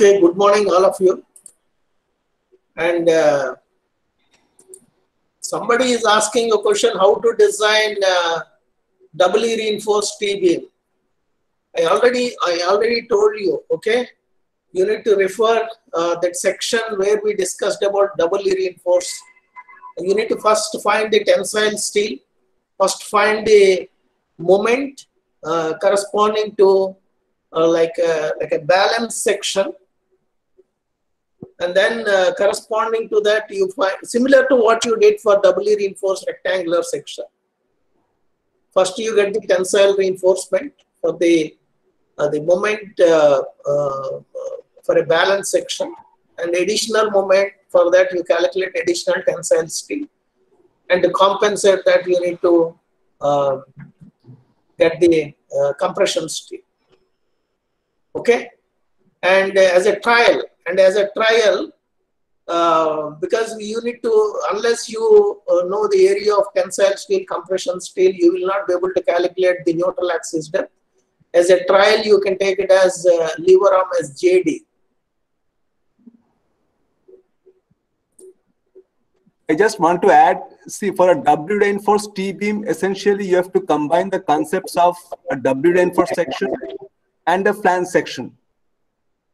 Okay, good morning, all of you. And somebody is asking a question: how to design doubly reinforced T-beam? I already told you. Okay, you need to refer that section where we discussed about doubly reinforced. You need to first find the tensile steel. First, find the moment corresponding to like a balance section. And then corresponding to that, you find similar to what you did for doubly reinforced rectangular section. First, you get the tensile reinforcement for the moment for a balance section, and additional moment for that you calculate additional tensile steel, and to compensate that you need to get the compression steel. Okay, and as a trial. Because you need to, unless you know the area of tensile steel, compression steel, you will not be able to calculate the neutral axis depth. As a trial, you can take it as lever arm as JD. I just want to add, see, for a doubly reinforced T-beam, essentially you have to combine the concepts of a doubly reinforced section and a flange section.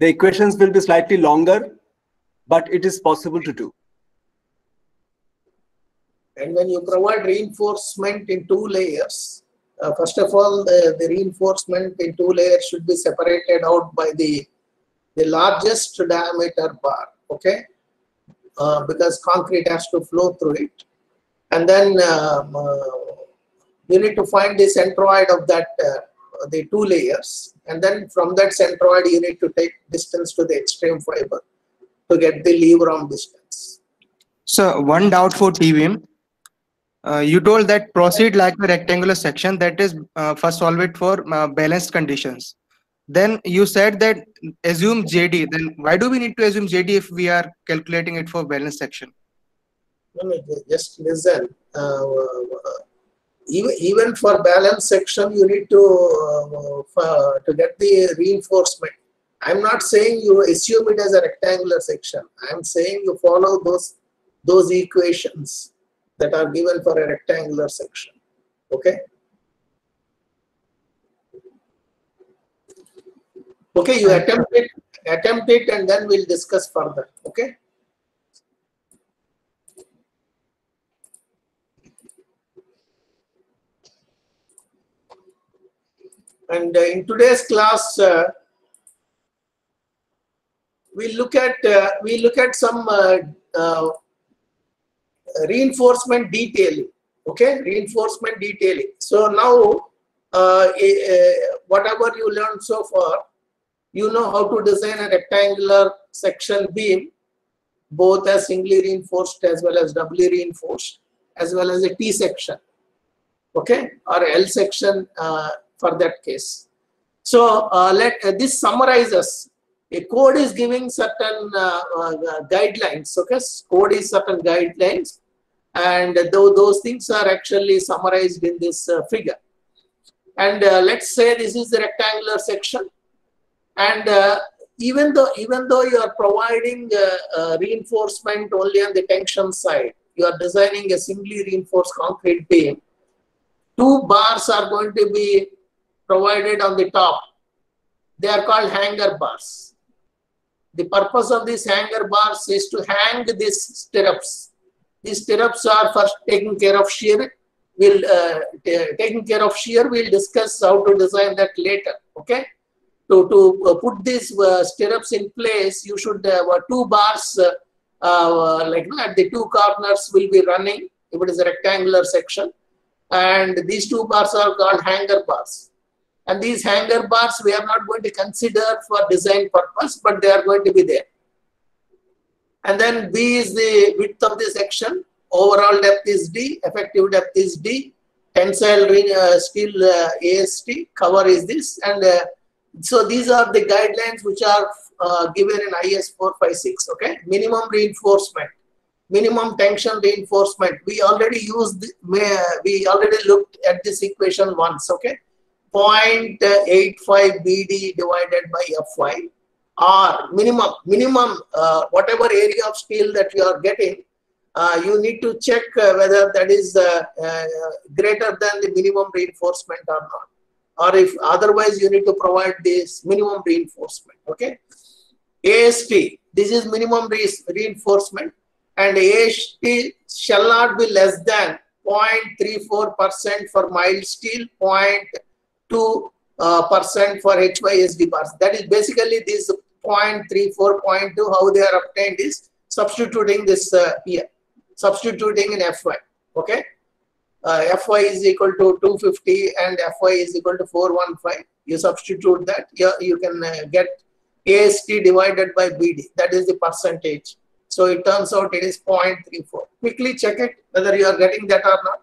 The equations will be slightly longer, but it is possible to do. And when you provide reinforcement in 2 layers, first of all, the reinforcement in 2 layers should be separated out by the largest diameter bar, okay? Because concrete has to flow through it. And then you need to find the centroid of that, the 2 layers. And then from that centroid, you need to take distance to the extreme fiber to get the lever arm distance. So one doubt for T-beam. You told that proceed like a rectangular section, that is first solve it for balanced conditions. Then you said that assume JD. Then why do we need to assume JD if we are calculating it for balanced section? No, just listen. Even for balance section, you need to get the reinforcement. I'm not saying you assume it as a rectangular section. I'm saying you follow those equations that are given for a rectangular section. Okay. Okay, you attempt it, and then we'll discuss further. Okay. And in today's class, we look at some reinforcement detailing. Okay, reinforcement detailing. So now, whatever you learned so far, you know how to design a rectangular section beam, both as singly reinforced as well as doubly reinforced, as well as a T section. Okay, or L section for that case. So this summarizes. A code is giving certain guidelines. Okay, code is certain guidelines, and those things are actually summarized in this figure. And let's say this is the rectangular section, and even though you are providing reinforcement only on the tension side, you are designing a singly reinforced concrete beam. 2 bars are going to be provided on the top. They are called hanger bars. The purpose of these hanger bars is to hang these stirrups. These stirrups are first taking care of shear. We'll discuss how to design that later. Okay. To put these stirrups in place, you should have 2 bars like at the 2 corners will be running if it is a rectangular section, and these 2 bars are called hanger bars. And these hanger bars we are not going to consider for design purpose, but they are going to be there. And then B is the width of the section. Overall depth is D. Effective depth is D. Tensile steel AST. Cover is this. And so these are the guidelines which are given in IS 456. Okay. Minimum reinforcement. Minimum tension reinforcement. We already looked at this equation once. Okay. 0.85 BD divided by Fy. or minimum whatever area of steel that you are getting, you need to check whether that is greater than the minimum reinforcement or not, or if otherwise you need to provide this minimum reinforcement. Okay, AST, this is minimum reinforcement, and AST shall not be less than 0.34% for mild steel, 0.2% for HYSD bars. That is basically this 0.34, 0.2, how they are obtained is substituting this here, substituting in FY. Okay, FY is equal to 250 and FY is equal to 415. You substitute that, you can get AST divided by BD, that is the percentage. So it turns out it is 0.34. Quickly check it whether you are getting that or not.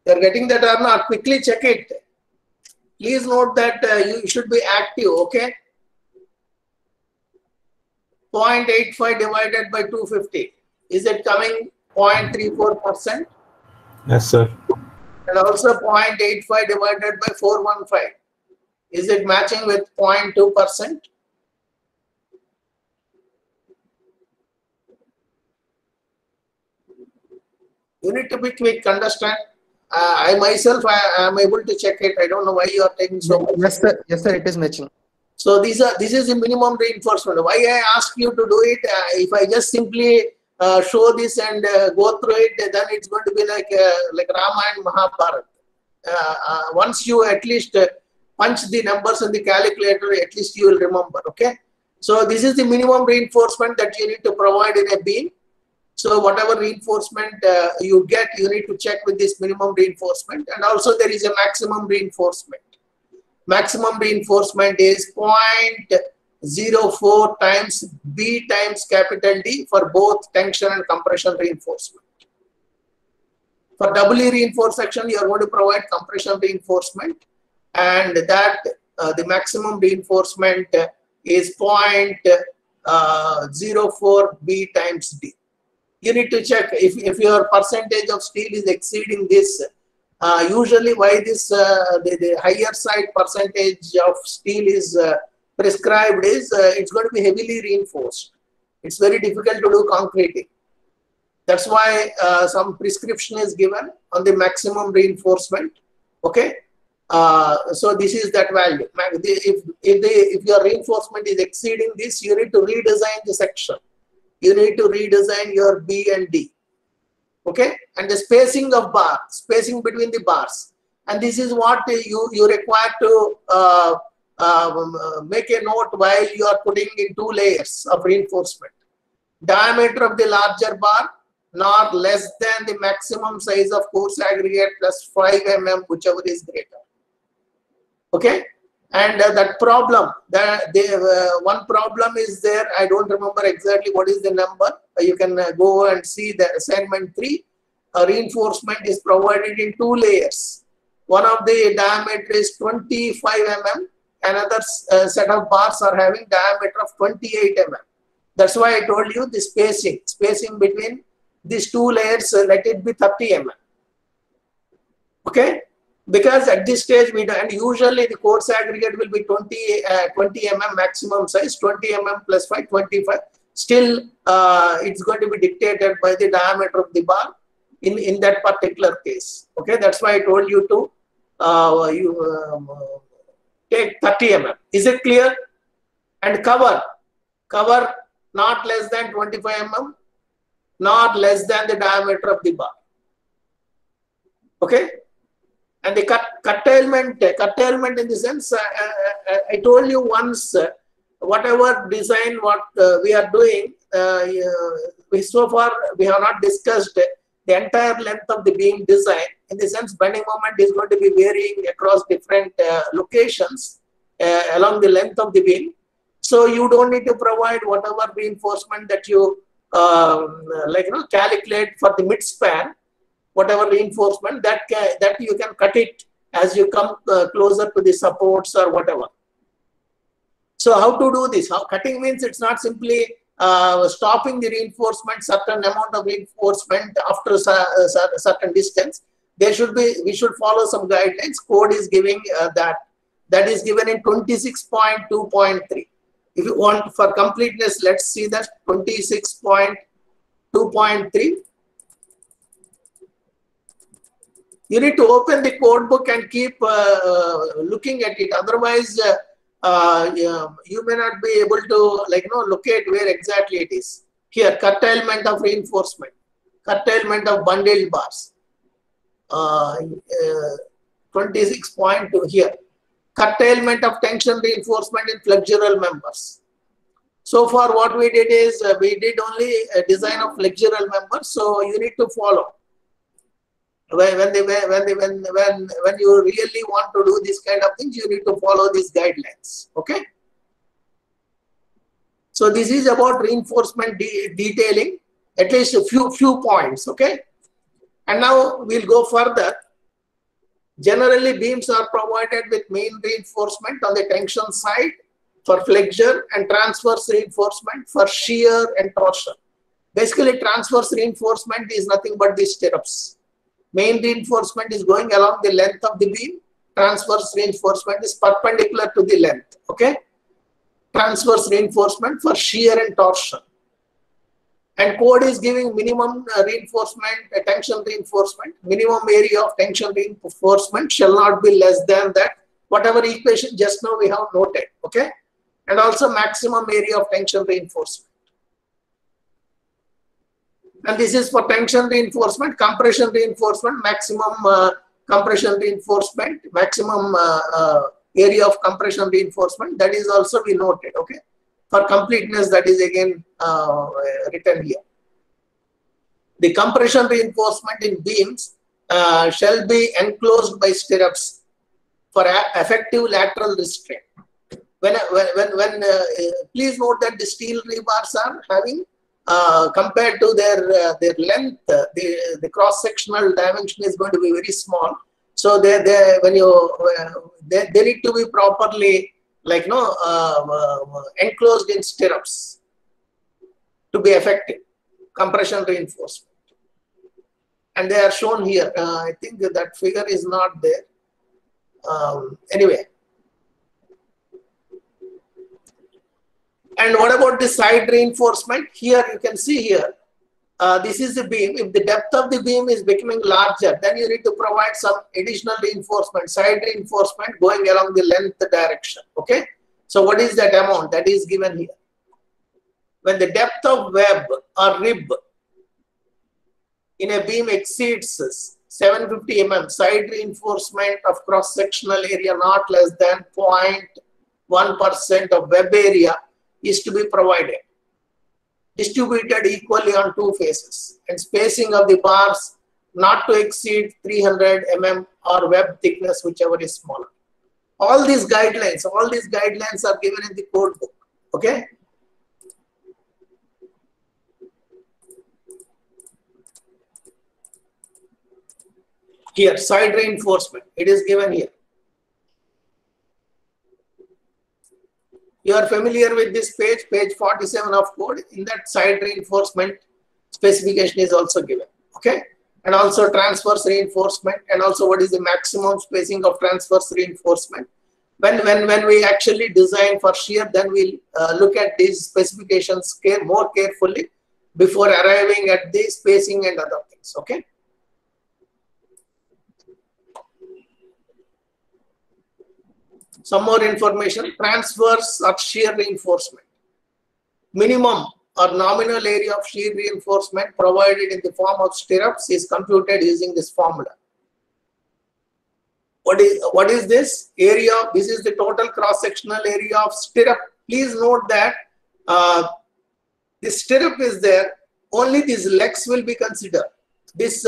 You are getting that or not? Quickly check it. Please note that you should be active. Okay. 0.85 divided by 250. Is it coming 0.34%? Yes, sir. And also 0.85 divided by 415. Is it matching with 0.2%? You need to be quick, understand? I myself, I am able to check it. I don't know why you are taking so much. Yes, sir. Yes, sir. It is matching. So this is the minimum reinforcement. Why I ask you to do it? If I just simply show this and go through it, then it's going to be like Rama and Mahabharata. Once you at least punch the numbers in the calculator, at least you will remember. Okay. So this is the minimum reinforcement that you need to provide in a beam. So whatever reinforcement you get, you need to check with this minimum reinforcement. And also there is a maximum reinforcement. Maximum reinforcement is 0.04 times B times capital D for both tension and compression reinforcement. For doubly reinforced section, you are going to provide compression reinforcement, and that the maximum reinforcement is 0.04 B times D. You need to check if your percentage of steel is exceeding this. Usually why this the higher side percentage of steel is prescribed is it's going to be heavily reinforced. It's very difficult to do concreting. That's why some prescription is given on the maximum reinforcement. Okay, so this is that value. If your reinforcement is exceeding this, you need to redesign the section. You need to redesign your B and D. Okay, and the spacing of bar, spacing between the bars, and this is what you require to make a note while you are putting in 2 layers of reinforcement. Diameter of the larger bar not less than the maximum size of coarse aggregate plus 5 mm, whichever is greater. Okay, and that problem, one problem is there. I don't remember exactly what is the number. You can go and see the assignment 3. A reinforcement is provided in 2 layers. One of the diameter is 25 mm. Another set of bars are having diameter of 28 mm. That's why I told you the spacing between these 2 layers, let it be 30 mm. Okay, because at this stage we do, and usually the coarse aggregate will be 20 mm maximum size, 20 mm plus 5, 25. Still, it's going to be dictated by the diameter of the bar in that particular case. Okay, that's why I told you to take 30 mm. Is it clear? And cover not less than 25 mm, not less than the diameter of the bar. Okay, and the curtailment in the sense, I told you once, whatever design what we are doing, so far we have not discussed the entire length of the beam design. In the sense, bending moment is going to be varying across different locations along the length of the beam. So you don't need to provide whatever reinforcement that you calculate for the mid span, whatever reinforcement that you can cut it as you come closer to the supports or whatever. So how to do this? How cutting means it's not simply stopping the reinforcement, certain amount of reinforcement after a certain distance, we should follow some guidelines. Code is giving that is given in 26.2.3. If you want for completeness, let's see that 26.2.3. You need to open the code book and keep looking at it. Otherwise, you may not be able to locate where exactly it is. Here, curtailment of reinforcement, curtailment of bundled bars. 26.2 here. Curtailment of tension reinforcement in flexural members. So far, what we did is we did only a design of flexural members. So you need to follow. When you really want to do this kind of things, you need to follow these guidelines. Okay. So this is about reinforcement detailing, at least a few points. Okay. And now we'll go further. Generally, beams are provided with main reinforcement on the tension side for flexure and transverse reinforcement for shear and torsion. Basically, transverse reinforcement is nothing but the stirrups. Main reinforcement is going along the length of the beam. Transverse reinforcement is perpendicular to the length. Okay. Transverse reinforcement for shear and torsion. And code is giving minimum reinforcement, tension reinforcement. Minimum area of tension reinforcement shall not be less than that. Whatever equation just now we have noted. Okay. And also maximum area of tension reinforcement. And this is for tension reinforcement, compression reinforcement, maximum compression reinforcement, maximum area of compression reinforcement. That is also we noted. Okay. For completeness, that is again written here. The compression reinforcement in beams shall be enclosed by stirrups for effective lateral restraint. Please note that the steel rebars are having compared to their length, the cross-sectional dimension is going to be very small. So they need to be properly enclosed in stirrups to be effective. Compression reinforcement. And they are shown here. I think that figure is not there. Anyway. And what about the side reinforcement? Here you can see here. This is the beam. If the depth of the beam is becoming larger, then you need to provide some additional reinforcement, side reinforcement going along the length direction. Okay. So what is that amount? That is given here. When the depth of web or rib in a beam exceeds 750 mm, side reinforcement of cross-sectional area not less than 0.1% of web area is to be provided, distributed equally on two faces, and spacing of the bars not to exceed 300 mm or web thickness, whichever is smaller. All these guidelines are given in the code book. Okay. Here, side reinforcement, it is given here. You are familiar with this page 47 of code. In that, side reinforcement specification is also given. Okay. And also transverse reinforcement, and also what is the maximum spacing of transverse reinforcement. When we actually design for shear, then we'll look at these specifications more carefully before arriving at the spacing and other things. Okay. Some more information. Transverse or shear reinforcement. Minimum or nominal area of shear reinforcement provided in the form of stirrups is computed using this formula. What is this area? This is the total cross-sectional area of stirrup. Please note that the stirrup is there. Only these legs will be considered. This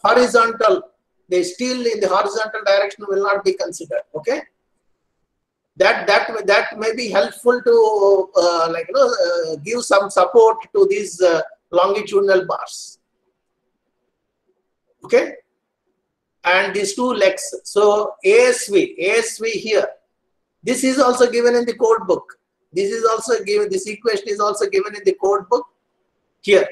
horizontal, the steel in the horizontal direction will not be considered. Okay. That may be helpful to give some support to these longitudinal bars. Okay. And these two legs. So ASV here. This is also given in the code book. This is also given. This equation is also given in the code book. Here,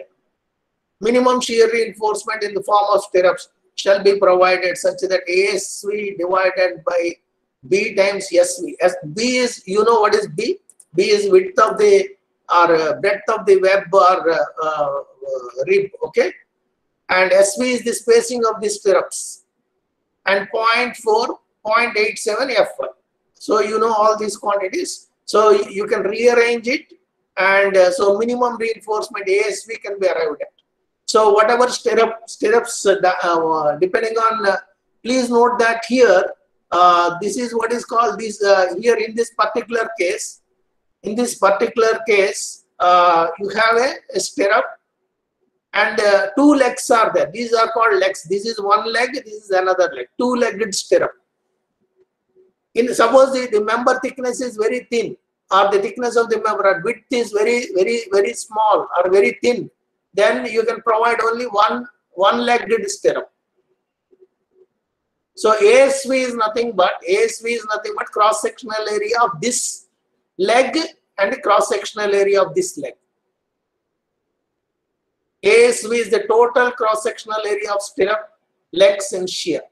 minimum shear reinforcement in the form of stirrups. shall be provided such that ASV divided by B times SV. As B is, you know what is B? B is width of the or breadth of the web or rib, okay? And SV is the spacing of the stirrups. And 0.4, 0.87 F1. So you know all these quantities. So you can rearrange it, and so minimum reinforcement ASV can be arrived at. So whatever stirrups, depending on, please note that here, this is what is called this, here in this particular case, you have a stirrup and two legs are there. These are called legs. This is one leg, this is another leg, two-legged stirrup. Suppose the member thickness is very thin, or the thickness of the member width is very small or very thin, then you can provide only one-legged stirrup. So ASV is nothing but cross-sectional area of this leg and cross-sectional area of this leg. ASV is the total cross-sectional area of stirrup, legs and shear.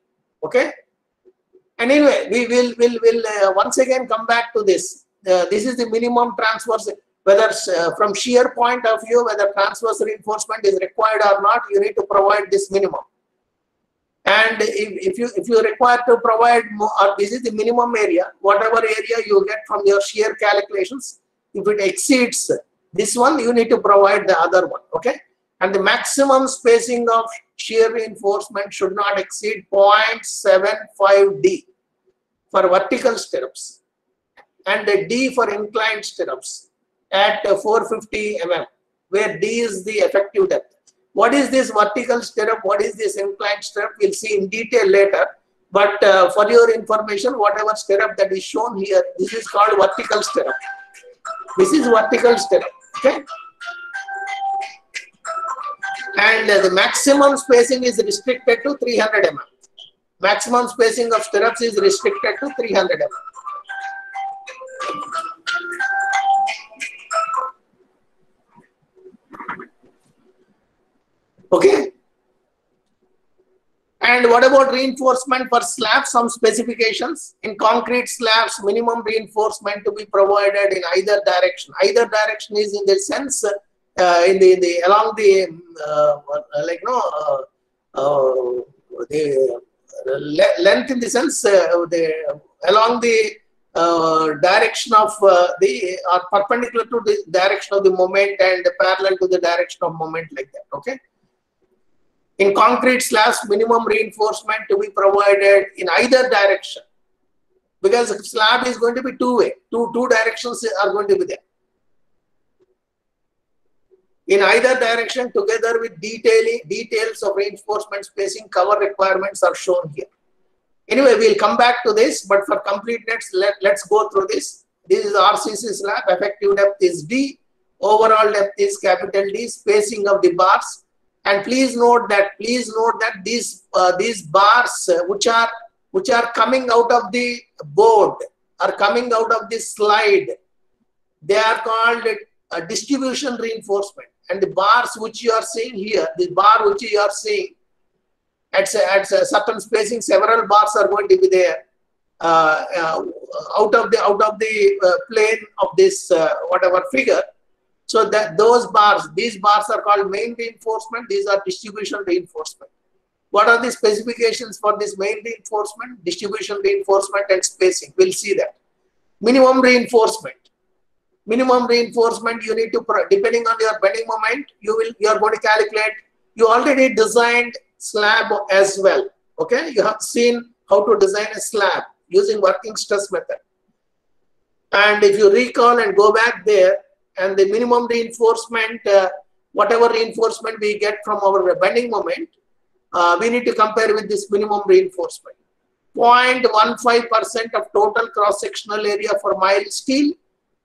Okay. And anyway, we will once again come back to this. This is the minimum transverse, whether from shear point of view, whether transverse reinforcement is required or not, you need to provide this minimum. And if you require to provide more, or this is the minimum area, whatever area you get from your shear calculations, if it exceeds this one, you need to provide the other one. Okay. And the maximum spacing of shear reinforcement should not exceed 0.75 D for vertical stirrups and D for inclined stirrups at 450 mm, where D is the effective depth. What is this vertical stirrup? What is this inclined stirrup? We'll see in detail later. But for your information, whatever stirrup that is shown here, this is called vertical stirrup. This is vertical stirrup. Okay. And the maximum spacing is restricted to 300 mm. Maximum spacing of stirrups is restricted to 300 mm. Okay. And what about reinforcement for slabs? Some specifications. In concrete slabs, minimum reinforcement to be provided in either direction. Either direction is in the sense along the the length, in the sense along the direction of or perpendicular to the direction of the moment and parallel to the direction of moment, like that. Okay. In concrete slabs, minimum reinforcement to be provided in either direction, because the slab is going to be two-way. Two directions are going to be there. In either direction, together with details of reinforcement spacing, cover requirements are shown here. Anyway, we'll come back to this, but for completeness, let's go through this. This is RCC slab. Effective depth is D. Overall depth is capital D. Spacing of the bars. And please note that these bars which are coming out of the board, are coming out of the slide, they are called distribution reinforcement. And the bars which you are seeing here, the bar which you are seeing at a certain spacing, several bars are going to be there out of the plane of this whatever figure. So that these bars are called main reinforcement. These are distribution reinforcement. What are the specifications for this main reinforcement, distribution reinforcement, and spacing? We'll see that. Minimum reinforcement. Minimum reinforcement you need to, depending on your bending moment, you are going to calculate. You already designed slab as well. Okay, you have seen how to design a slab using working stress method. And if you recall and go back there, and the minimum reinforcement, whatever reinforcement we get from our bending moment, we need to compare with this minimum reinforcement. 0.15% of total cross-sectional area for mild steel,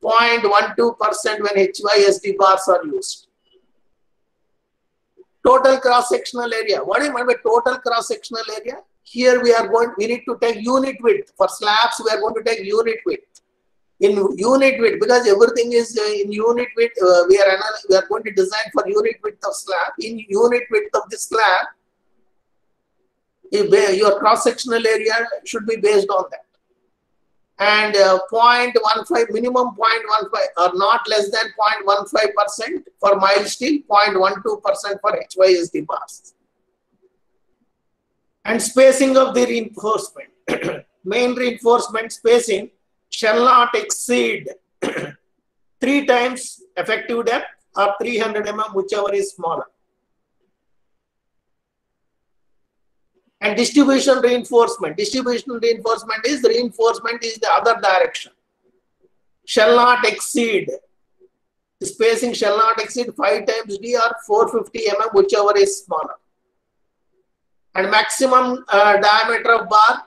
0.12% when HYSD bars are used. Total cross-sectional area. What do you mean by total cross-sectional area? Here we need to take unit width. For slabs, we are going to take unit width. In unit width, because everything is in unit width, we are going to design for unit width of slab. In unit width of the slab, Your cross-sectional area should be based on that. And 0.15, minimum 0.15 or not less than 0.15% for mild steel, 0.12% for HYSD bars. And spacing of the reinforcement. Main reinforcement spacing shall not exceed 3 times effective depth or 300 mm, whichever is smaller. And distribution reinforcement. Distribution reinforcement is the other direction. Shall not exceed, the spacing shall not exceed 5 times D or 450 mm, whichever is smaller. And maximum diameter of bar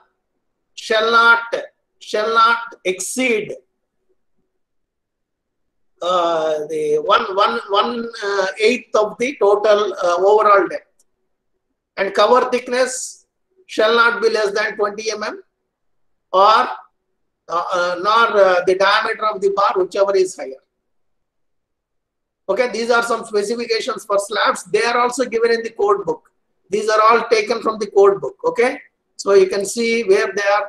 shall not exceed the 1/8 of the total overall depth. And cover thickness shall not be less than 20 mm or nor the diameter of the bar, whichever is higher. Okay, these are some specifications for slabs. They are also given in the code book. These are all taken from the code book. Okay, so you can see where they are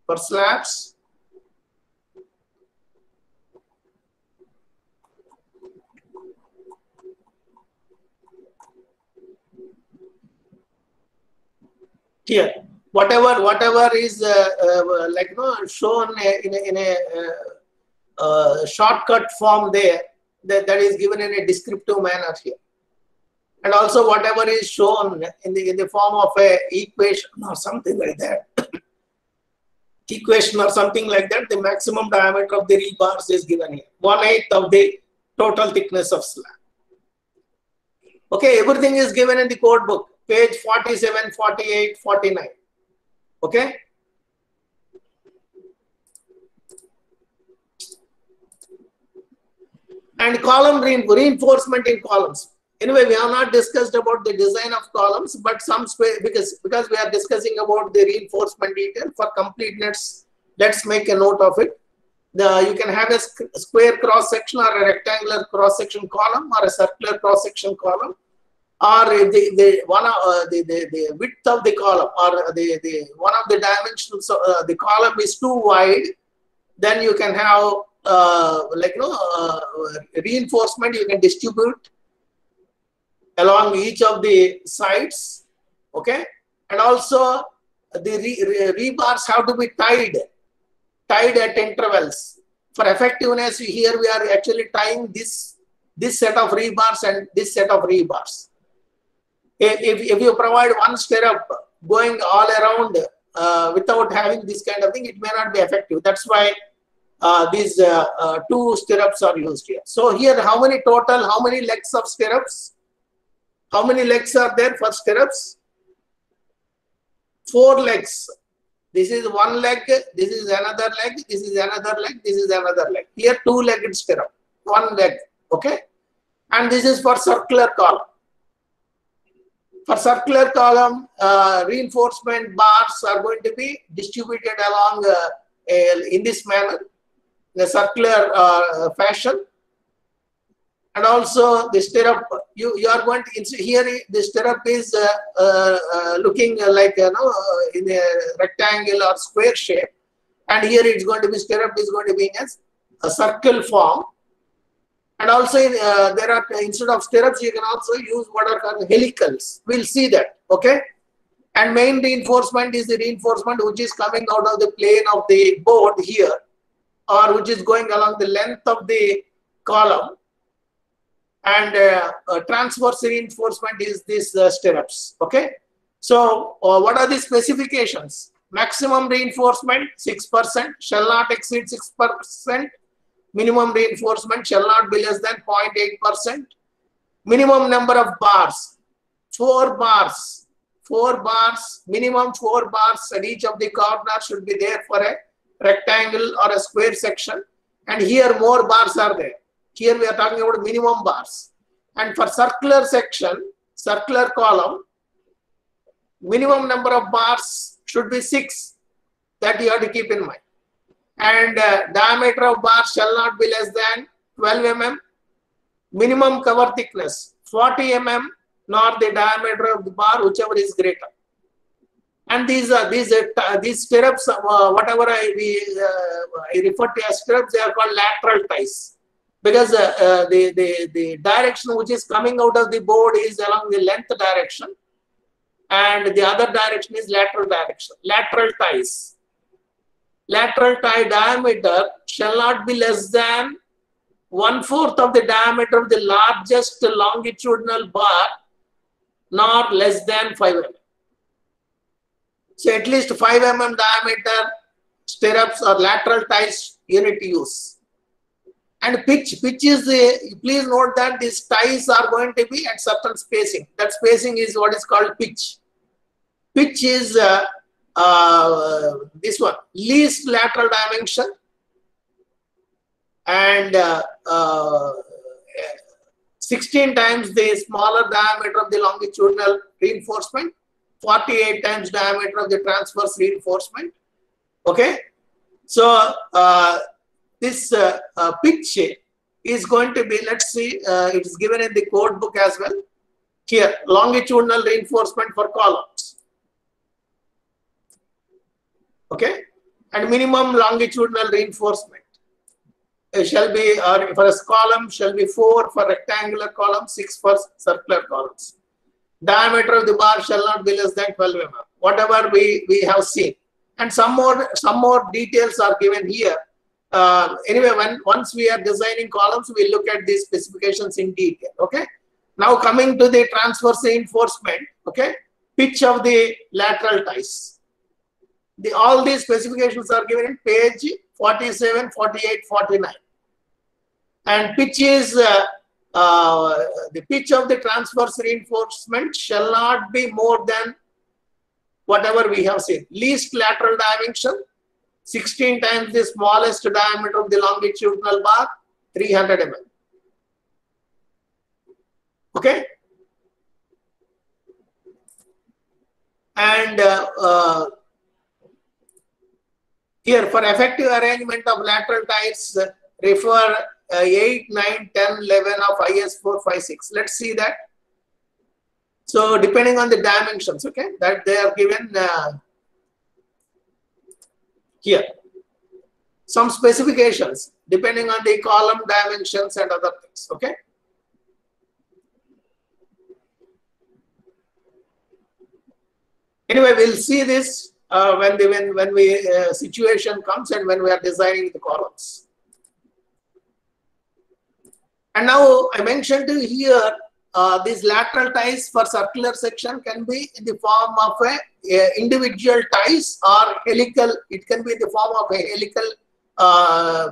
for slabs. Here, whatever is like shown in a shortcut form there, that is given in a descriptive manner here. And also whatever is shown in the form of a equation or something like that. Equation or something like that, the maximum diameter of the rebars is given here. 1/8 of the total thickness of slab. Okay, everything is given in the code book, page 47, 48, 49. Okay. And column reinforcement in columns. Anyway, we have not discussed about the design of columns, but because we are discussing about the reinforcement detail for completeness, let's make a note of it. You can have a square cross section or a rectangular cross section column or a circular cross section column, or the width of the column or one of the dimensions of the column is too wide, then you can have reinforcement you can distribute along each of the sides. Okay, and also the rebars have to be tied at intervals. For effectiveness, here we are actually tying this set of rebars and this set of rebars. If you provide one stirrup going all around without having this kind of thing, it may not be effective. That's why these 2 stirrups are used here. So here, how many legs of stirrups? How many legs are there for stirrups? 4 legs. This is one leg, this is another leg, this is another leg, this is another leg. Here 2-legged stirrup, 1 leg. Okay, and this is for circular column. For circular column, reinforcement bars are going to be distributed along in this manner, in a circular fashion. And also the stirrup, you are going to here the stirrup is looking like in a rectangle or square shape, and here it's going to be stirrup is going to be in a circle form. And also there are, instead of stirrups, you can also use what are called helicals. We'll see that. Okay, and main reinforcement is the reinforcement which is coming out of the plane of the board here, or which is going along the length of the column. And transverse reinforcement is this stirrups. Okay, so what are the specifications? Maximum reinforcement 6%, shall not exceed 6%. Minimum reinforcement shall not be less than 0.8%. Minimum number of bars, 4 bars. 4 bars, minimum 4 bars at each of the corners should be there for a rectangle or a square section. And here more bars are there. Here we are talking about minimum bars. And for circular section, circular column, minimum number of bars should be 6. That you have to keep in mind. And diameter of bar shall not be less than 12 mm. Minimum cover thickness 40 mm, nor the diameter of the bar, whichever is greater. And these stirrups, whatever I refer to as stirrups, they are called lateral ties, because the direction which is coming out of the board is along the length direction, and the other direction is lateral direction. Lateral ties. Lateral tie diameter shall not be less than 1/4 of the diameter of the largest longitudinal bar, nor less than 5 mm. So at least 5 mm diameter stirrups or lateral ties you need to use. And pitch is please note that these ties are going to be at certain spacing. That spacing is what is called pitch. Pitch is this one, least lateral dimension, and 16 times the smaller diameter of the longitudinal reinforcement, 48 times diameter of the transverse reinforcement. Okay, so this pitch is going to be, let's see, it is given in the code book as well. Here, longitudinal reinforcement for columns. Okay, and minimum longitudinal reinforcement shall be, or for a column shall be 4 for rectangular columns, 6 for circular columns. Diameter of the bar shall not be less than 12 mm. Whatever we have seen, and some more details are given here. Anyway, once we are designing columns, we look at these specifications in detail. Okay. Now coming to the transverse reinforcement. Okay, pitch of the lateral ties. All these specifications are given in page 47, 48, 49. And pitch is the pitch of the transverse reinforcement shall not be more than whatever we have seen. Least lateral dimension, 16 times the smallest diameter of the longitudinal bar, 300 mm. Okay. And here, for effective arrangement of lateral ties, refer 8, 9, 10, 11 of IS 456. Let's see that. So, depending on the dimensions, okay, that they are given here. Some specifications depending on the column dimensions and other things, okay. Anyway, we'll see this when situation comes and when we are designing the columns. And now I mentioned here these lateral ties for circular section can be in the form of a individual ties or helical. It can be in the form of a helical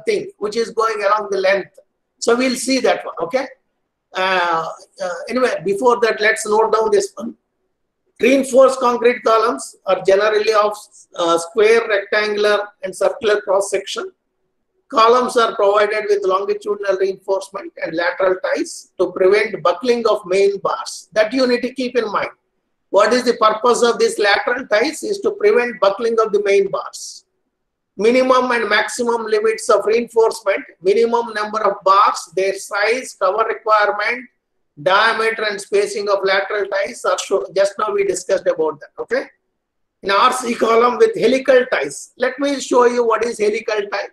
thing which is going along the length. So we'll see that one. Okay. Anyway, before that, let's note down this one. Reinforced concrete columns are generally of square, rectangular, and circular cross section. Columns are provided with longitudinal reinforcement and lateral ties to prevent buckling of main bars. That you need to keep in mind. What is the purpose of these lateral ties? Is to prevent buckling of the main bars. Minimum and maximum limits of reinforcement, minimum number of bars, their size, cover requirement, diameter and spacing of lateral ties are shown. Just now we discussed about that. Okay. In RC column with helical ties. Let me show you what is helical tie.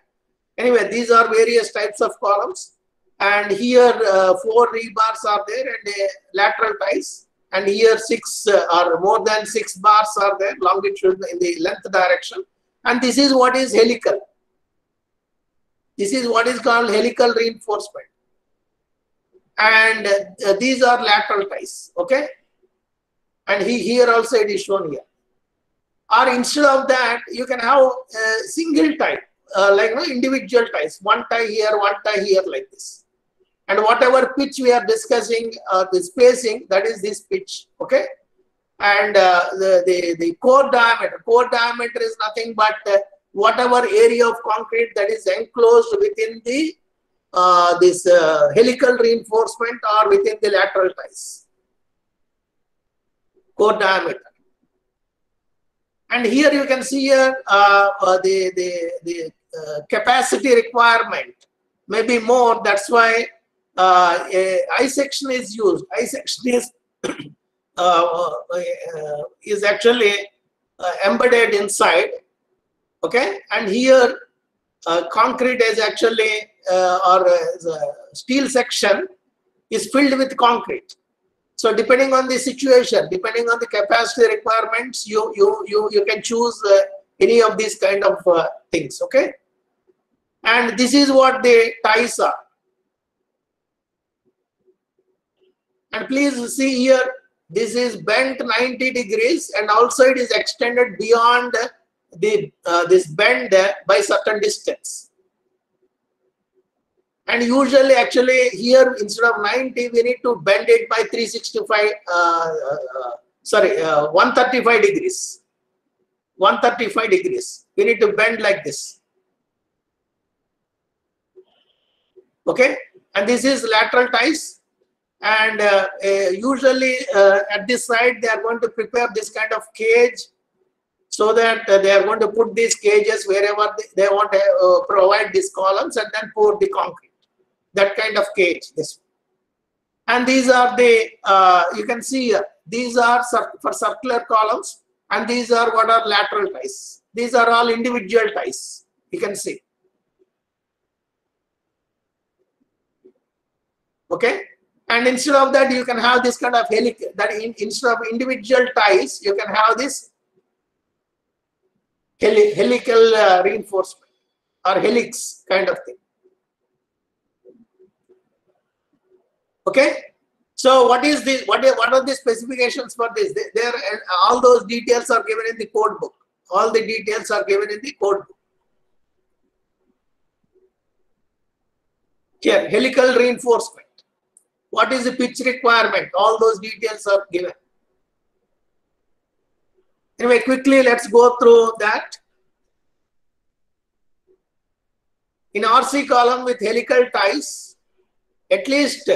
Anyway, these are various types of columns, and here 4 rebars are there and lateral ties, and here 6 or more than 6 bars are there, longitude in the length direction, and this is what is helical. This is what is called helical reinforcement, and these are lateral ties. Okay, and here also it is shown here. Or instead of that, you can have a single tie. Like individual ties, one tie here, one tie here, like this. And whatever pitch we are discussing, the spacing, that is this pitch, okay? And the core diameter is nothing but whatever area of concrete that is enclosed within the this helical reinforcement or within the lateral ties. Core diameter. And here you can see here the capacity requirement may be more. That's why I section is used. I section is actually embedded inside. Okay, and here concrete is actually steel section is filled with concrete. So depending on the situation, depending on the capacity requirements, you can choose any of these kind of things. Okay, and this is what the ties are. And please see here, this is bent 90 degrees and also it is extended beyond the this bend by certain distance. And usually actually here instead of 90 we need to bend it by 135 degrees. 135 degrees. We need to bend like this. Okay, and this is lateral ties. And usually at this side they are going to prepare this kind of cage, so that they are going to put these cages wherever they want to provide these columns and then pour the concrete. That kind of cage, this. And these are the, you can see these are for circular columns and these are what are lateral ties. These are all individual ties, you can see. Okay. And instead of that, you can have this kind of helical, instead of individual ties, you can have this helical reinforcement or helix kind of thing. Okay, so what is this? What are the specifications for this? There, all those details are given in the code book. All the details are given in the code book. Here, helical reinforcement. What is the pitch requirement? All those details are given. Anyway, quickly let's go through that. In RC column with helical ties, at least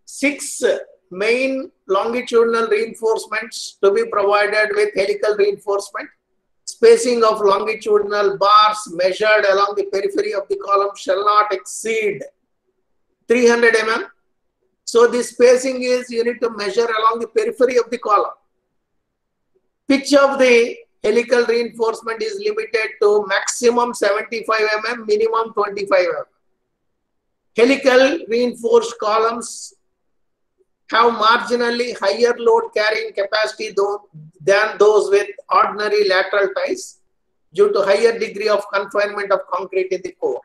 6 main longitudinal reinforcements to be provided with helical reinforcement. Spacing of longitudinal bars measured along the periphery of the column shall not exceed 300 mm. So this spacing is, you need to measure along the periphery of the column. Pitch of the helical reinforcement is limited to maximum 75 mm, minimum 25 mm. Helical reinforced columns have marginally higher load carrying capacity than those with ordinary lateral ties due to higher degree of confinement of concrete in the core.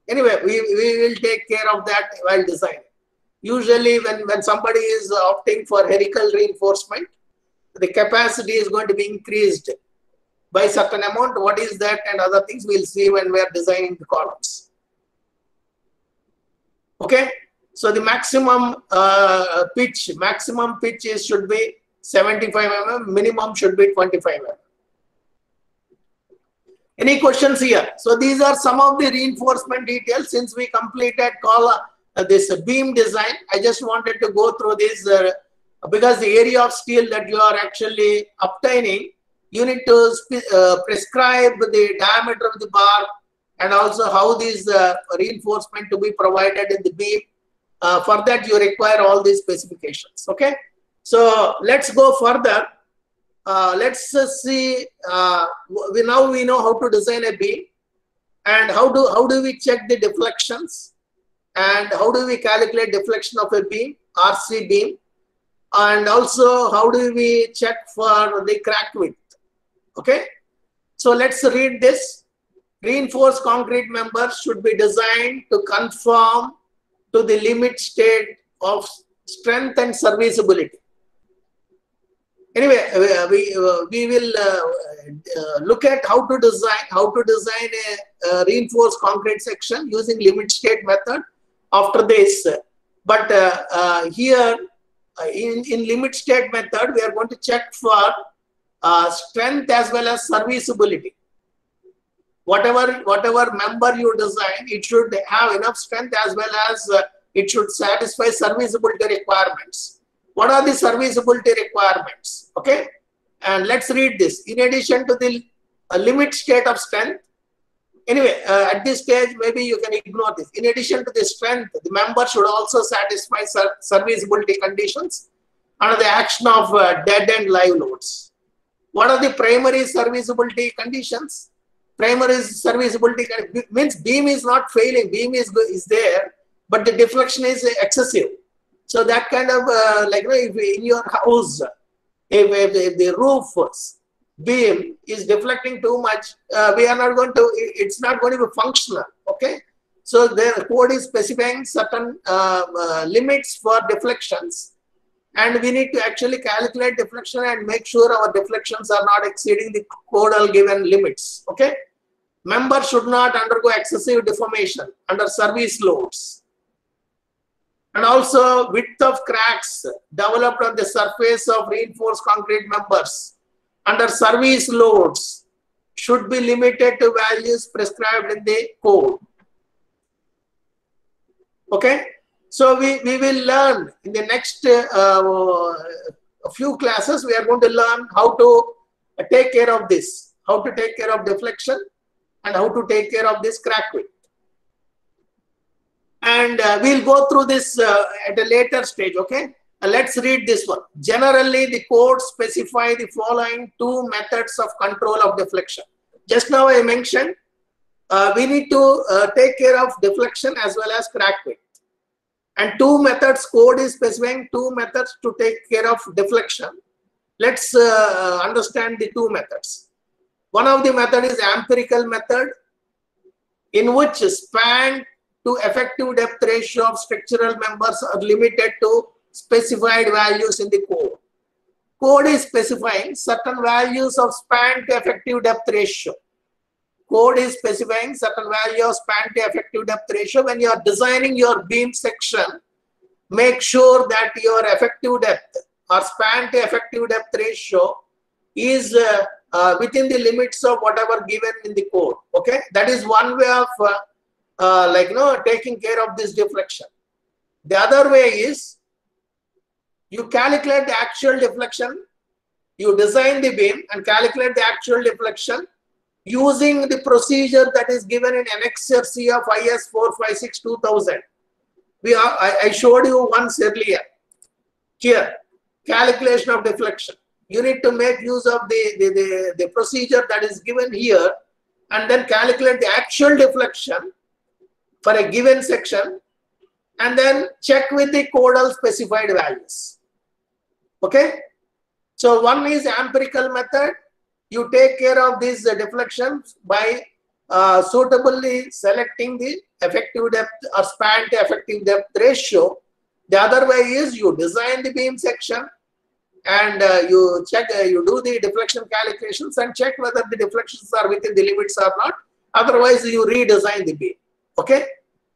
Anyway, we will take care of that while designing. Usually when somebody is opting for helical reinforcement, the capacity is going to be increased by certain amount. What is that and other things we'll see when we are designing the columns. Okay, so the maximum pitch should be 75 mm, minimum should be 25 mm. Any questions here? So these are some of the reinforcement details. Since we completed this beam design, I just wanted to go through this because the area of steel that you are actually obtaining, you need to prescribe the diameter of the bar and also how these reinforcement to be provided in the beam. For that you require all these specifications. Okay, so let's go further. Let's see. We know how to design a beam, and how do we check the deflections, and how do we calculate deflection of a beam, RC beam, and also how do we check for the crack width. Okay, so let's read this. Reinforced concrete members should be designed to conform to the limit state of strength and serviceability. Anyway, we will look at how to design a reinforced concrete section using limit state method after this. But here in limit state method, we are going to check for strength as well as serviceability. Whatever member you design, it should have enough strength as well as it should satisfy serviceability requirements. What are the serviceability requirements? Okay, and let's read this. In addition to the limit state of strength, anyway, at this stage maybe you can ignore this. In addition to the strength, the member should also satisfy serviceability conditions under the action of dead and live loads. What are the primary serviceability conditions? Primary serviceability means beam is not failing, beam is there, but the deflection is excessive. So that kind of if in your house, if the roof beam is deflecting too much, we are not going to, it's not going to be functional. Okay, so the code is specifying certain limits for deflections, and we need to actually calculate deflection and make sure our deflections are not exceeding the codal given limits. Okay, member should not undergo excessive deformation under service loads. And also width of cracks developed on the surface of reinforced concrete members under service loads should be limited to values prescribed in the code. Okay, so we will learn in the next a few classes. We are going to learn how to take care of this, how to take care of deflection, and how to take care of this crack width. And we'll go through this at a later stage. Okay, let's read this one. Generally, the code specify the following two methods of control of deflection. Just now I mentioned we need to take care of deflection as well as crack width. And two methods, code is specifying two methods to take care of deflection. Let's understand the two methods. One of the method is empirical method, in which span to effective depth ratio of structural members are limited to specified values in the code. Code is specifying certain values of span to effective depth ratio. Code is specifying certain value of span to effective depth ratio. When you are designing your beam section, make sure that your effective depth or span to effective depth ratio is within the limits of whatever given in the code. Okay, that is one way of taking care of this deflection. The other way is you calculate the actual deflection, you design the beam and calculate the actual deflection using the procedure that is given in Annexure C of IS 456-2000. I showed you once earlier. Here, calculation of deflection. You need to make use of the procedure that is given here and then calculate the actual deflection for a given section and then check with the codal specified values. Okay, so one is empirical method. You take care of these deflections by suitably selecting the effective depth or span to effective depth ratio. The other way is you design the beam section and you check, you do the deflection calculations and check whether the deflections are within the limits or not. Otherwise, you redesign the beam. Okay,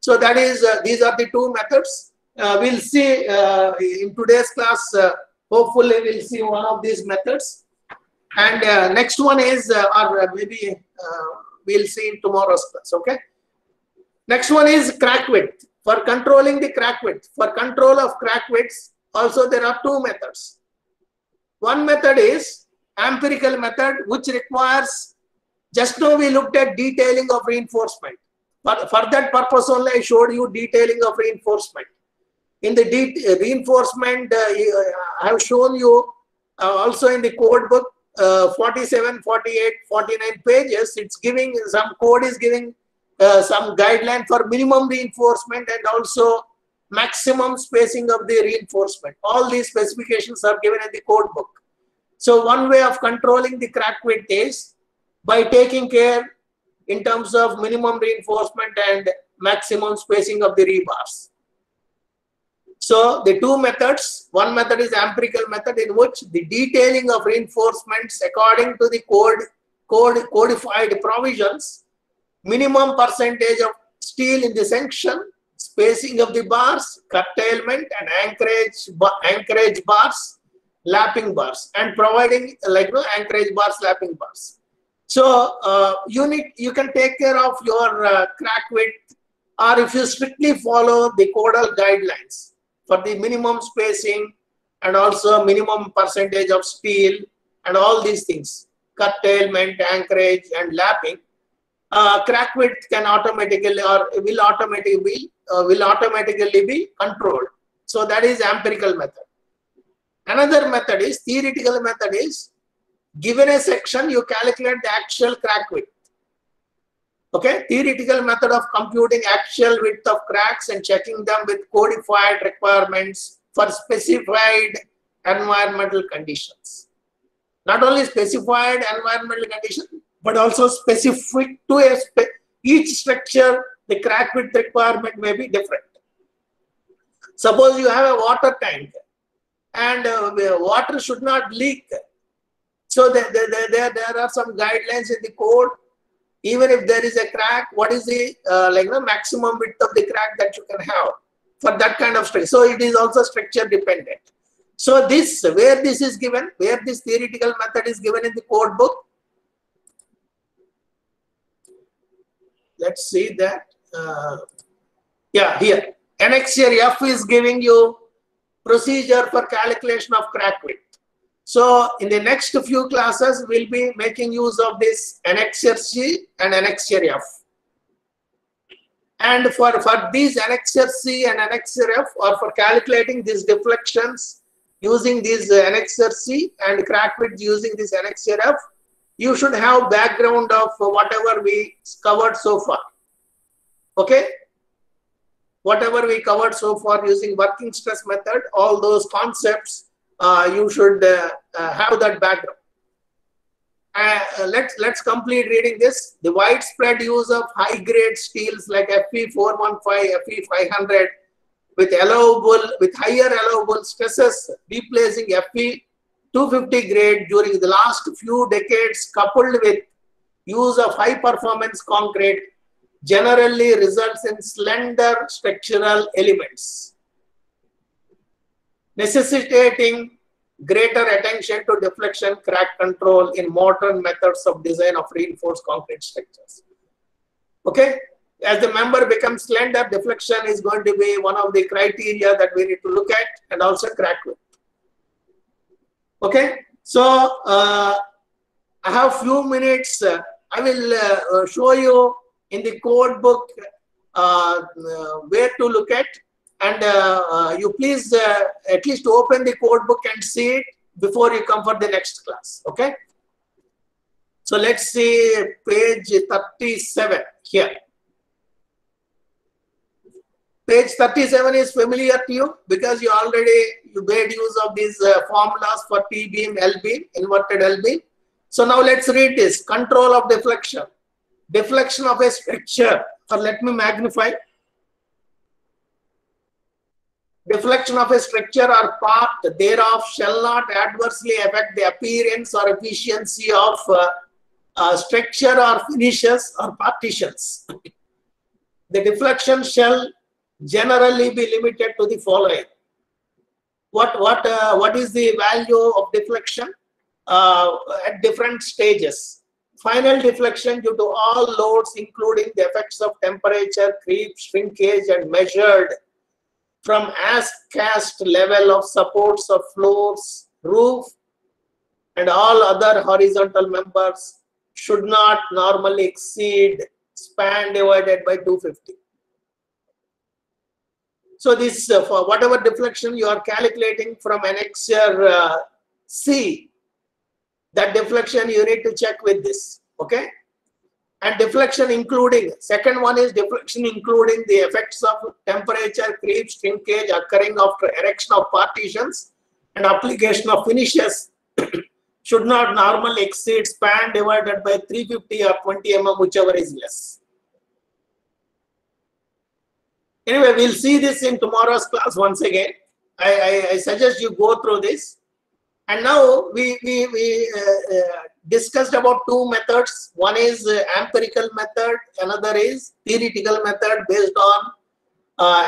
so that is these are the two methods. We'll see in today's class. Hopefully, we'll see one of these methods. And next one is, or maybe we'll see in tomorrow's class. Okay. Next one is crack width. For controlling the crack width, for control of crack widths, also there are two methods. One method is empirical method, which requires, just now we looked at detailing of reinforcement. But for that purpose only, I showed you detailing of reinforcement. In the reinforcement, I have shown you also in the code book, 47, 48, 49 pages, it's giving some code is giving some guideline for minimum reinforcement and also maximum spacing of the reinforcement. All these specifications are given in the code book. So one way of controlling the crack width is by taking care in terms of minimum reinforcement and maximum spacing of the rebars. So the two methods, one method is empirical method, in which the detailing of reinforcements according to the codified provisions, minimum percentage of steel in the section, spacing of the bars, curtailment and anchorage bars, lapping bars, and providing anchorage bars, lapping bars. So you can take care of your crack width, or if you strictly follow the codal guidelines for the minimum spacing and also minimum percentage of steel and all these things, curtailment, anchorage and lapping, crack width can automatically or will automatically be controlled. So that is empirical method. Another method is theoretical method is Given a section, you calculate the actual crack width. Okay, theoretical method of computing actual width of cracks and checking them with codified requirements for specified environmental conditions. Not only specified environmental conditions, but also specific to each structure, the crack width requirement may be different. Suppose you have a water tank and water should not leak. So there are some guidelines in the code. Even if there is a crack, what is the maximum width of the crack that you can have for that kind of structure? So it is also structure dependent. So this, where this is given, where this theoretical method is given in the code book, let's see that. Yeah, here annexure F is giving you procedure for calculation of crack width. So in the next few classes, we'll be making use of this annexure C and annexure F. And for these annexure C and annexure F, or for calculating these deflections using these annexure C and crack width using this annexure F, you should have background of whatever we covered so far. Okay? Whatever we covered so far using working stress method, all those concepts, you should have that background. Let's complete reading this. The widespread use of high-grade steels like Fe415, Fe500 with higher allowable stresses, replacing Fe250 grade during the last few decades, coupled with use of high-performance concrete, generally results in slender structural elements, necessitating greater attention to deflection crack control in modern methods of design of reinforced concrete structures. Okay, as the member becomes slender, deflection is going to be one of the criteria that we need to look at, and also crack width. Okay, so I have few minutes. I will show you in the code book where to look at. And you please at least open the code book and see it before you come for the next class. Okay. So let's see page 37 here. Page 37 is familiar to you because you made use of these formulas for T-beam, L-beam, inverted L-beam. So now let's read this. Control of deflection. Deflection of a structure, or let me magnify. Deflection of a structure or part thereof shall not adversely affect the appearance or efficiency of structure or finishes or partitions. The deflection shall generally be limited to the following. What is the value of deflection at different stages? Final deflection due to all loads, including the effects of temperature, creep, shrinkage, and measured from as cast level of supports of floors, roof, and all other horizontal members should not normally exceed span divided by 250. So this for whatever deflection you are calculating from annexure C, that deflection you need to check with this. Okay. And deflection including, second one is deflection including the effects of temperature, creep, shrinkage occurring after erection of partitions and application of finishes should not normally exceed span divided by 350 or 20 mm, whichever is less. Anyway, we'll see this in tomorrow's class once again. I suggest you go through this. And now we discussed about two methods. One is empirical method, another is theoretical method based on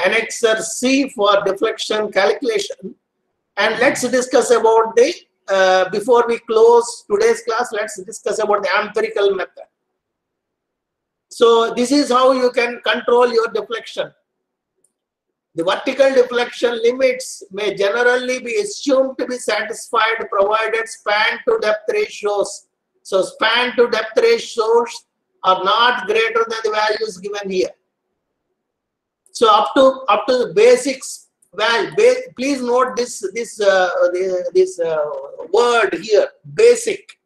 annexure C for deflection calculation. And let's discuss about the, before we close today's class, let's discuss about the empirical method. So this is how you can control your deflection. The vertical deflection limits may generally be assumed to be satisfied provided span to depth ratios. So span to depth ratios are not greater than the values given here. So up to the basics value. Please note this word here, basic.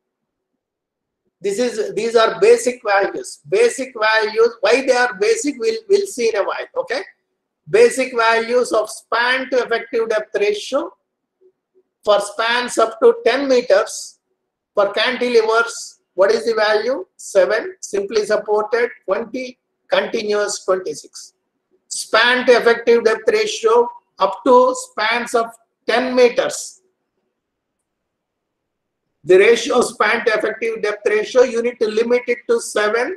These are basic values. Basic values, why they are basic, we'll see in a while. Okay. Basic values of span to effective depth ratio for spans up to 10 meters. For cantilevers, what is the value? 7, simply supported 20, continuous 26. Span to effective depth ratio up to spans of 10 meters. The ratio of span to effective depth ratio, you need to limit it to 7,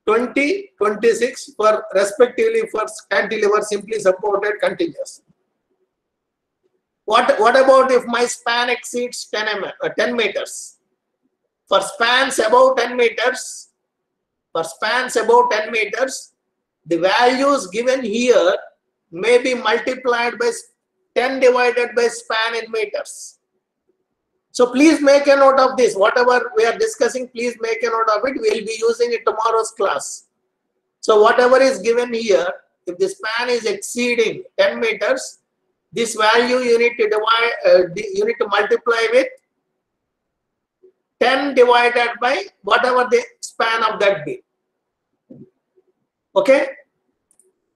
20, 26 for respectively for cantilever, simply supported, continuous. What about if my span exceeds 10 meters? For spans above 10 meters, the values given here may be multiplied by 10 divided by span in meters. So please make a note of this. Whatever we are discussing, please make a note of it. We will be using it tomorrow's class. So whatever is given here, if the span is exceeding 10 meters, this value you need to divide, you need to multiply with 10 divided by whatever the span of that be. Okay?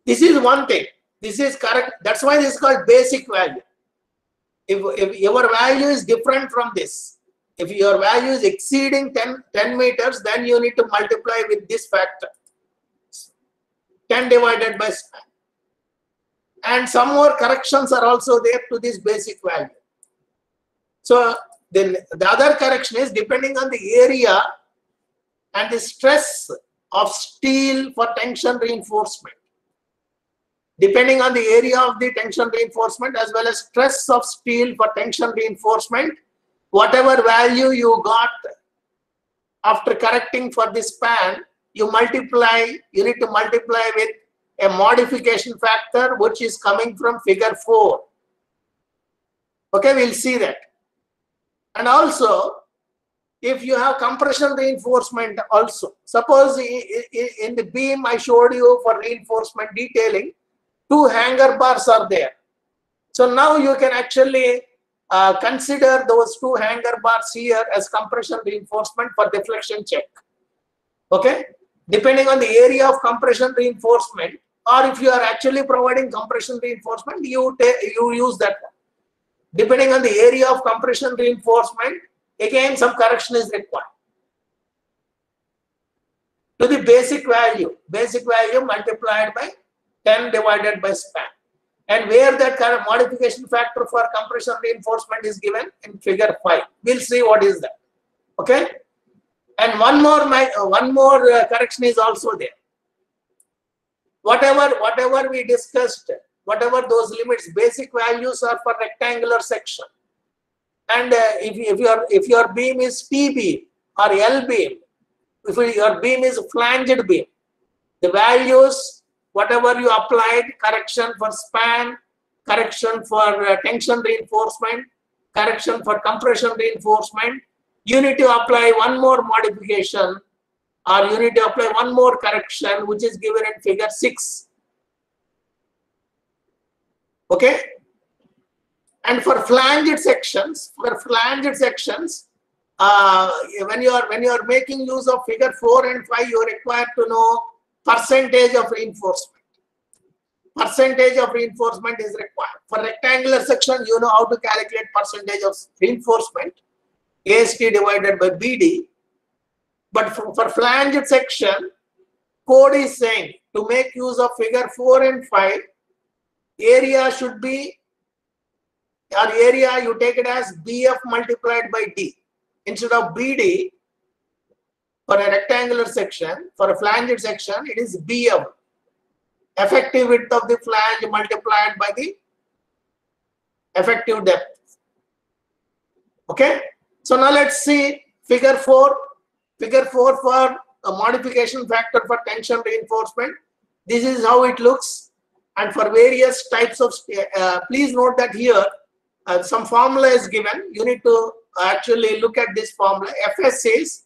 This is one thing. This is correct. That's why this is called basic value. If your value is different from this, if your value is exceeding 10 meters, then you need to multiply with this factor, 10 divided by span. And some more corrections are also there to this basic value. So then the other correction is depending on the area and the stress of steel for tension reinforcement. Depending on the area of the tension reinforcement as well as stress of steel for tension reinforcement, whatever value you got after correcting for this span, you need to multiply with a modification factor which is coming from figure 4. Okay, we'll see that. And also, if you have compression reinforcement also, suppose in the beam I showed you for reinforcement detailing, 2 hanger bars are there. So now you can actually consider those 2 hanger bars here as compression reinforcement for deflection check. Okay, depending on the area of compression reinforcement, or if you are actually providing compression reinforcement, you use that one. Depending on the area of compression reinforcement, again some correction is required. To the basic value multiplied by 10 divided by span. And where that kind of modification factor for compression reinforcement is given in figure 5. We'll see what is that. Okay. And one more correction is also there. Whatever we discussed, whatever those limits, basic values are for rectangular section. And if your beam is T beam or L beam, if your beam is flanged beam, the values, whatever you applied, correction for span, correction for tension reinforcement, correction for compression reinforcement, you need to apply one more modification, or you need to apply one more correction which is given in figure 6. Okay? And for flanged sections, when you are making use of figure 4 and 5, you are required to know percentage of reinforcement. Percentage of reinforcement is required. For rectangular section, you know how to calculate percentage of reinforcement, AST divided by BD. But for flanged section, code is saying to make use of figure 4 and 5, area should be, or area you take it as BF multiplied by D. Instead of BD, for a rectangular section, for a flanged section, it is BF. Effective width of the flange multiplied by the effective depth. Okay. So now let's see figure 4. Figure 4 for a modification factor for tension reinforcement. This is how it looks. And for various types of, please note that here some formula is given. You need to actually look at this formula. FS is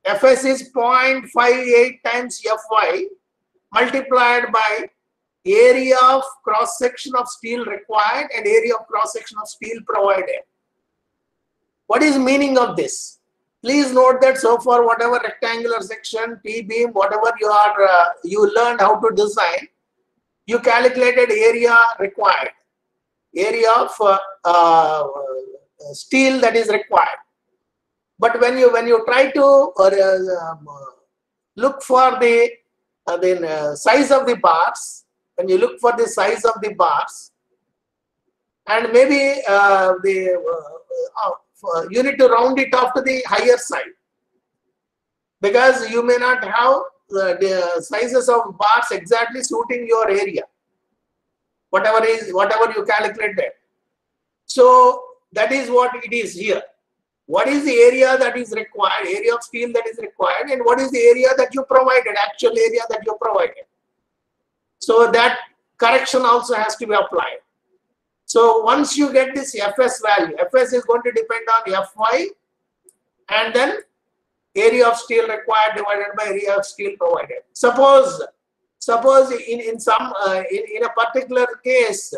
0.58 times Fy multiplied by area of cross section of steel required and area of cross section of steel provided. What is meaning of this? Please note that so far whatever rectangular section, T-beam, whatever you learned how to design, you calculated area required, area of steel that is required. But when you try to look for the size of the bars, when you look for the size of the bars, and maybe you need to round it off to the higher side, because you may not have the sizes of bars exactly suiting your area, whatever you calculated. So that is what it is here. What is the area that is required, area of steel that is required, and what is the area that you provided, actual area that you provided. So that correction also has to be applied. So once you get this Fs value, Fs is going to depend on Fy and then area of steel required divided by area of steel provided. Suppose in a particular case,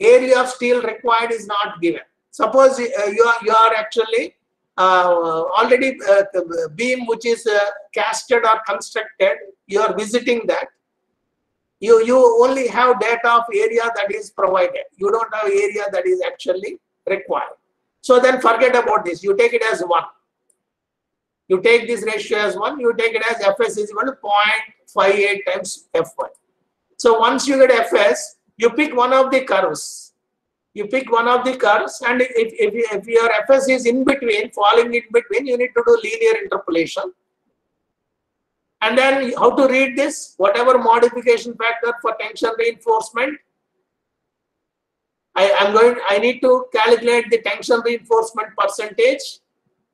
area of steel required is not given. Suppose you are actually already beam which is casted or constructed, you are visiting that. You only have data of area that is provided. You don't have area that is actually required. So then forget about this. You take it as 1. You take this ratio as 1. You take it as Fs is equal to 0.58 times Fy. So once you get Fs, you pick one of the curves. You pick one of the curves, and if your Fs is in between, falling in between, you need to do linear interpolation. And then how to read this? Whatever modification factor for tension reinforcement, I need to calculate the tension reinforcement percentage,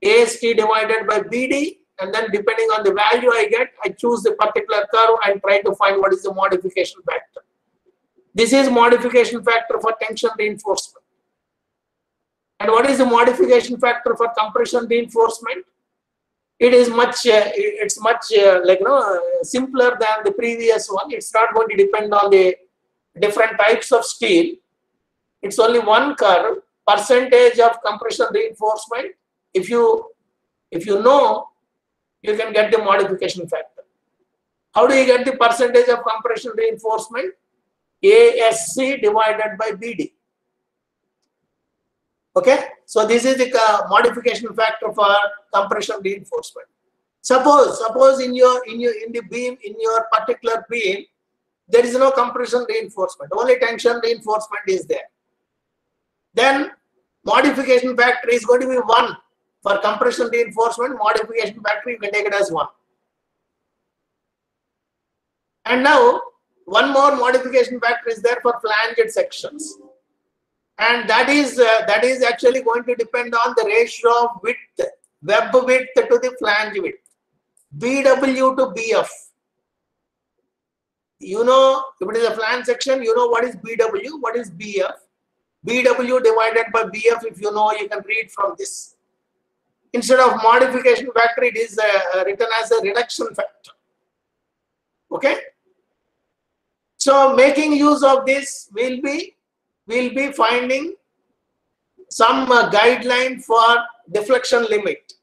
AST divided by BD, and then depending on the value I get, I choose the particular curve and try to find what is the modification factor. This is modification factor for tension reinforcement. And what is the modification factor for compression reinforcement? It is much simpler than the previous one. It's not going to depend on the different types of steel. It's only one curve, percentage of compression reinforcement. If you know, you can get the modification factor. How do you get the percentage of compression reinforcement? ASC divided by BD. Okay, so this is the modification factor for compression reinforcement. Suppose in the beam, in your particular beam, there is no compression reinforcement, only tension reinforcement is there. Then modification factor is going to be 1 for compression reinforcement. Modification factor you can take it as 1. And now one more modification factor is there for flanged sections. And that is actually going to depend on the ratio of width, web width to the flange width, BW to BF. You know, if it is a flange section, you know what is BW, what is BF. BW divided by BF, if you know, you can read from this. Instead of modification factor, it is written as a reduction factor. Okay. So making use of this, we'll be finding some guideline for deflection limit,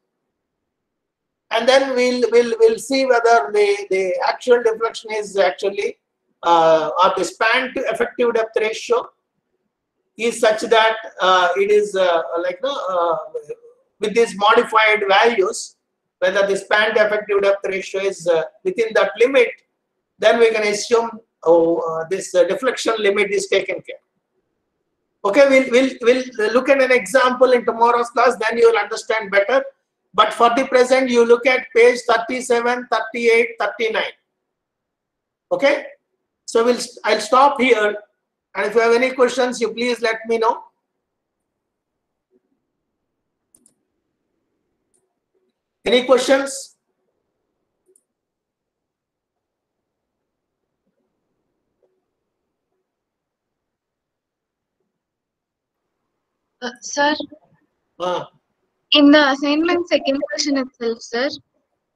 and then we'll see whether the actual deflection is actually or the span to effective depth ratio is such that it is with these modified values, whether the span to effective depth ratio is within that limit, then we can assume this deflection limit is taken care. Okay, we'll look at an example in tomorrow's class, then you will understand better. But for the present, you look at page 37, 38, 39. Okay, so I'll stop here, and if you have any questions, you please let me know. Any questions? Sir, in the assignment second question itself, sir,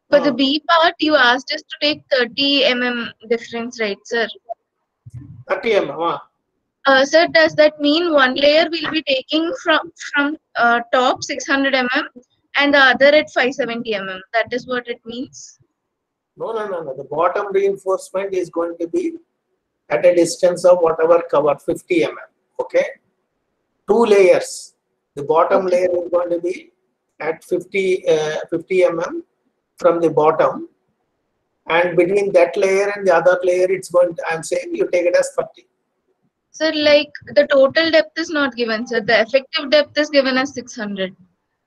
for the B part, you asked us to take 30 mm difference, right, sir? 30 mm. Sir, does that mean one layer will be taking from top 600 mm and the other at 570 mm. That is what it means. No. The bottom reinforcement is going to be at a distance of whatever cover, 50 mm. Okay. 2 layers. The bottom layer is going to be at 50 mm from the bottom, and between that layer and the other layer, it's going to, I'm saying you take it as 30. Sir, like the total depth is not given, sir. The effective depth is given as 600.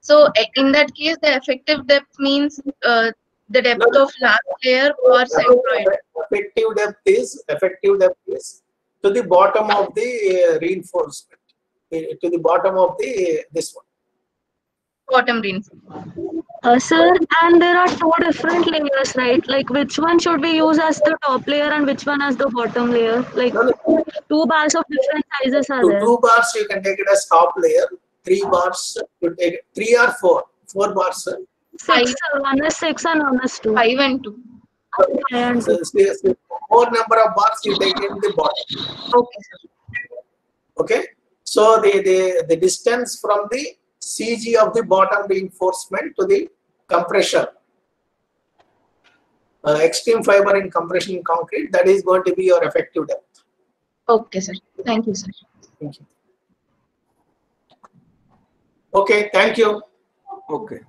So in that case, the effective depth means the depth of last layer or centroid. Effective depth is to the bottom of the reinforcement, to the bottom of the this one. Bottom reinforcement. Sir, and there are two different layers, right? Like which one should we use as the top layer and which one as the bottom layer? Like No. 2 bars of different sizes are there. 2 bars you can take it as top layer. 3 bars you take it, 3 or 4. 4 bars. 6, sir. One is 6 and one is 2. 5 and 2. And So, more number of bars you take in the bottom. Okay, sir. Okay. So the distance from the CG of the bottom reinforcement to the compression, extreme fiber in compression concrete, that is going to be your effective depth. Okay, sir. Thank you, sir. Thank you. Okay, thank you. Okay.